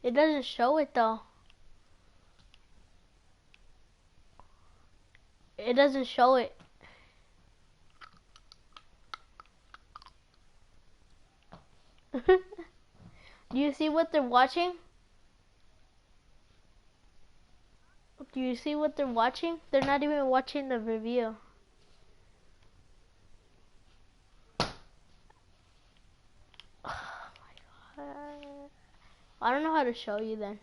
It doesn't show it though. It doesn't show it. Do you see what they're watching? Do you see what they're watching? They're not even watching the review. Oh my God. I don't know how to show you then.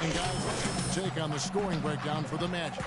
And guys, take on the scoring breakdown for the Magic.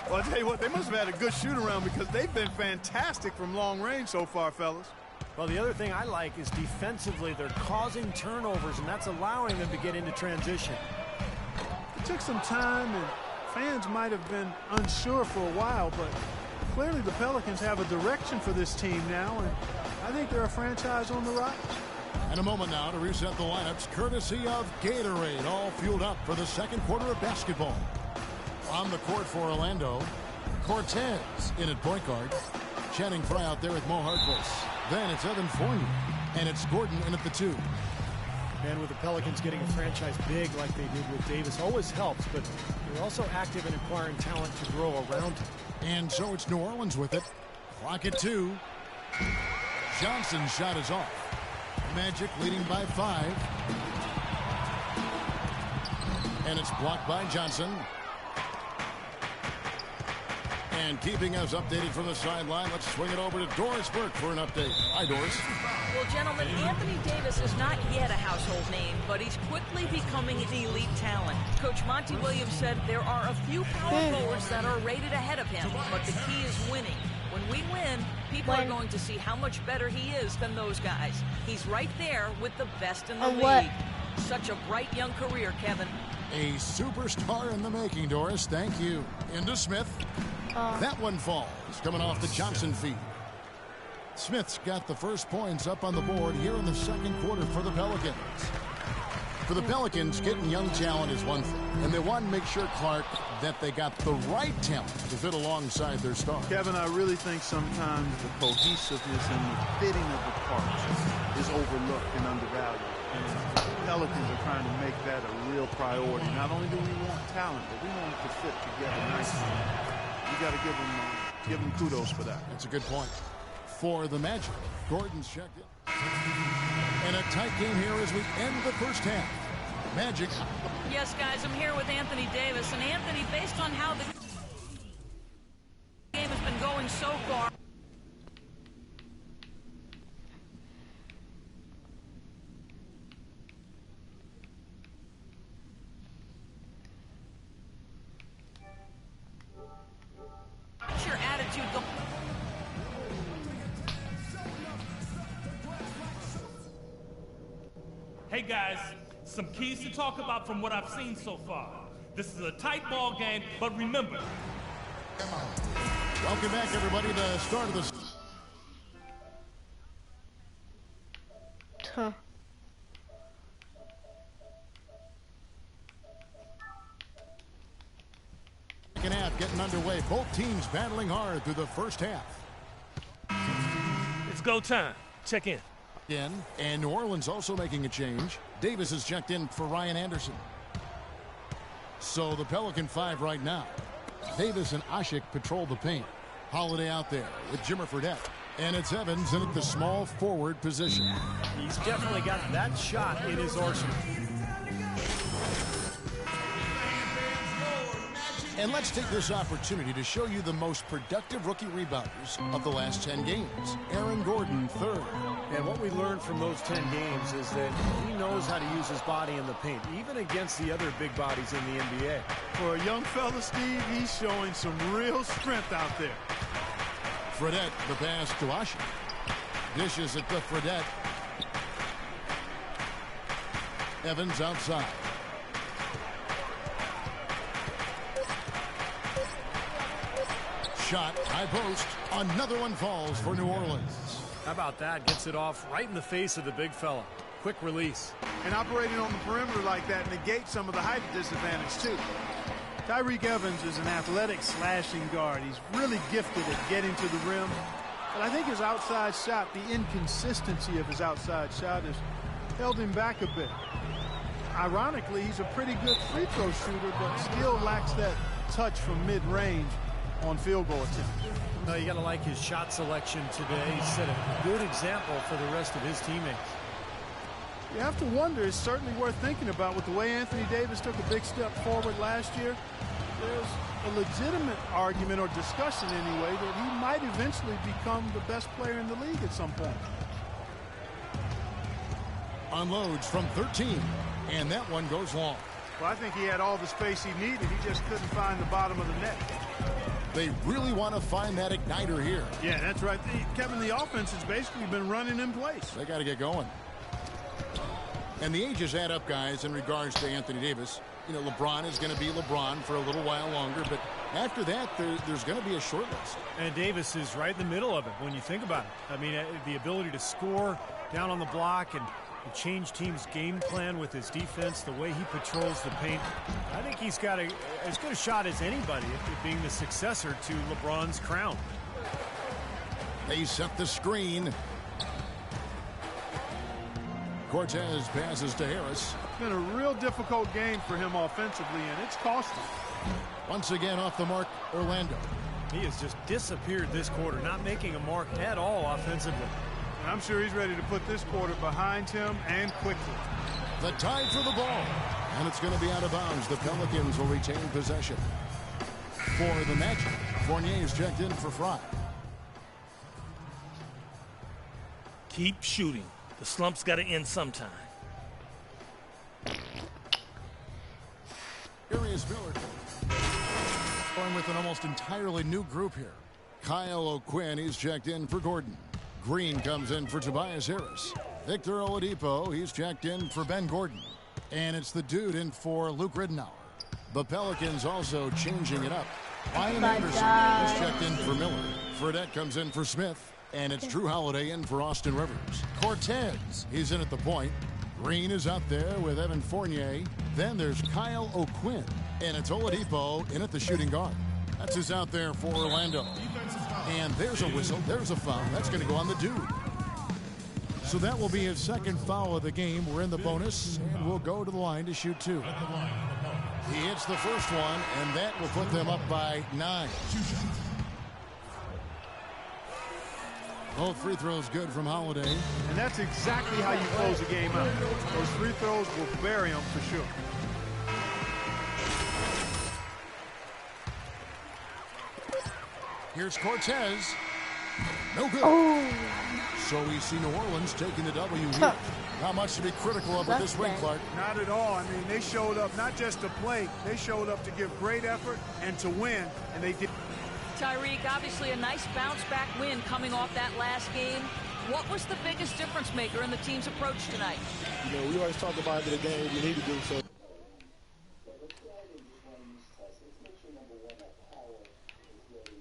Well, I'll tell you what, they must have had a good shoot-around because they've been fantastic from long range so far, fellas. Well, the other thing I like is defensively they're causing turnovers, and that's allowing them to get into transition. It took some time, and fans might have been unsure for a while, but clearly the Pelicans have a direction for this team now, and I think they're a franchise on the rise. And a moment now to reset the lineups, courtesy of Gatorade, all fueled up for the second quarter of basketball. On the court for Orlando, Cortez in at point guard. Channing Frye out there with Mo Harkless. Then it's Evan Fournier, and it's Gordon in at the 2. And with the Pelicans getting a franchise big like they did with Davis always helps, but they're also active in acquiring talent to grow around him. And so it's New Orleans with it. Clock at 2. Johnson's shot is off. Magic leading by 5. And it's blocked by Johnson. And keeping us updated from the sideline, let's swing it over to Doris Burke for an update. Hi, Doris. Well, gentlemen, Anthony Davis is not yet a household name, but he's quickly becoming an elite talent. Coach Monty Williams said there are a few power forwards that are rated ahead of him, but the key is winning. When we win, people are going to see how much better he is than those guys. He's right there with the best in the league. Such a bright young career, Kevin. A superstar in the making, Doris. Thank you. Into Smith. That one falls, coming off the Johnson feed. Smith's got the first points up on the board here in the second quarter for the Pelicans. For the Pelicans, getting young talent is one thing, and they want to make sure, Clark, that they got the right talent to fit alongside their stars. Kevin, I really think sometimes the cohesiveness and the fitting of the parts is overlooked and undervalued. And the Pelicans are trying to make that a real priority. Not only do we want talent, but we want it to fit together nicely. You got to give them kudos for that. That's a good point. For the Magic, Gordon's checked in. And a tight game here as we end the first half. Magic. Yes, guys, I'm here with Anthony Davis. And Anthony, based on how the game has been going so far, what's your attitude going? Hey guys, some keys to talk about from what I've seen so far. This is a tight ball game, but remember. Welcome back, everybody, to the start of the second half getting underway. Both teams battling hard through the first half. It's go time. Check in. And New Orleans also making a change. Davis is checked in for Ryan Anderson. So the Pelican 5 right now. Davis and Ashik patrol the paint. Holiday out there with Jimmer Fredette. And it's Evans in at the small forward position. He's definitely got that shot in his arsenal. And let's take this opportunity to show you the most productive rookie rebounders of the last 10 games. Aaron Gordon, third. And what we learned from those 10 games is that he knows how to use his body in the paint, even against the other big bodies in the NBA. For a young fella, Steve, he's showing some real strength out there. Fredette, the pass to Asha. Dishes it to Fredette. Evans outside. Shot, high post. Another one falls for New Orleans. How about that? Gets it off right in the face of the big fella. Quick release. And operating on the perimeter like that negates some of the height disadvantage, too. Tyreke Evans is an athletic slashing guard. He's really gifted at getting to the rim. But I think his outside shot, the inconsistency of his outside shot has held him back a bit. Ironically, he's a pretty good free throw shooter, but still lacks that touch from mid-range on field goal attempts. You got to like his shot selection today. He set a good example for the rest of his teammates. You have to wonder, it's certainly worth thinking about with the way Anthony Davis took a big step forward last year. There's a legitimate argument or discussion anyway that he might eventually become the best player in the league at some point. Unloads from 13, and that one goes long. Well, I think he had all the space he needed. He just couldn't find the bottom of the net. They really want to find that igniter here. Yeah, that's right. Kevin, the offense has basically been running in place. They got to get going. And the ages add up, guys, in regards to Anthony Davis. You know, LeBron is going to be LeBron for a little while longer, but after that, there's going to be a short list. And Davis is right in the middle of it when you think about it. I mean, the ability to score down on the block and change teams' game plan with his defense, the way he patrols the paint. I think he's got as good a shot as anybody at being the successor to LeBron's crown. They set the screen. Cortez passes to Harris. It's been a real difficult game for him offensively, and it's cost him. Once again off the mark, Orlando. He has just disappeared this quarter, not making a mark at all offensively. And I'm sure he's ready to put this quarter behind him and quickly. The tie for the ball. And it's going to be out of bounds. The Pelicans will retain possession. For the Magic, Fournier's checked in for Fry. Keep shooting. The slump's got to end sometime. Darius Miller going with an almost entirely new group here. Kyle O'Quinn, he's checked in for Gordon. Green comes in for Tobias Harris. Victor Oladipo, he's checked in for Ben Gordon. And it's the dude in for Luke Ridenour. The Pelicans also changing it up. Ryan Anderson is checked in for Miller. Fredette comes in for Smith. And it's Drew Holiday in for Austin Rivers. Cortez, he's in at the point. Green is out there with Evan Fournier. Then there's Kyle O'Quinn. And it's Oladipo in at the shooting guard. That's who's out there for Orlando. And there's a whistle. There's a foul. That's going to go on the dude. So that will be his second foul of the game. We're in the bonus, and we'll go to the line to shoot two. He hits the first one, and that will put them up by 9. Both free throws good from Holiday. And that's exactly how you close a game out. Those free throws will bury them for sure. Here's Cortez. No good. Oh. So we see New Orleans taking the W here. Not much to be critical of with this win, Clark. Not at all. I mean, they showed up not just to play. They showed up to give great effort and to win, and they did. Tyreke, obviously a nice bounce-back win coming off that last game. What was the biggest difference maker in the team's approach tonight? You know, we always talk about the game we need to do so.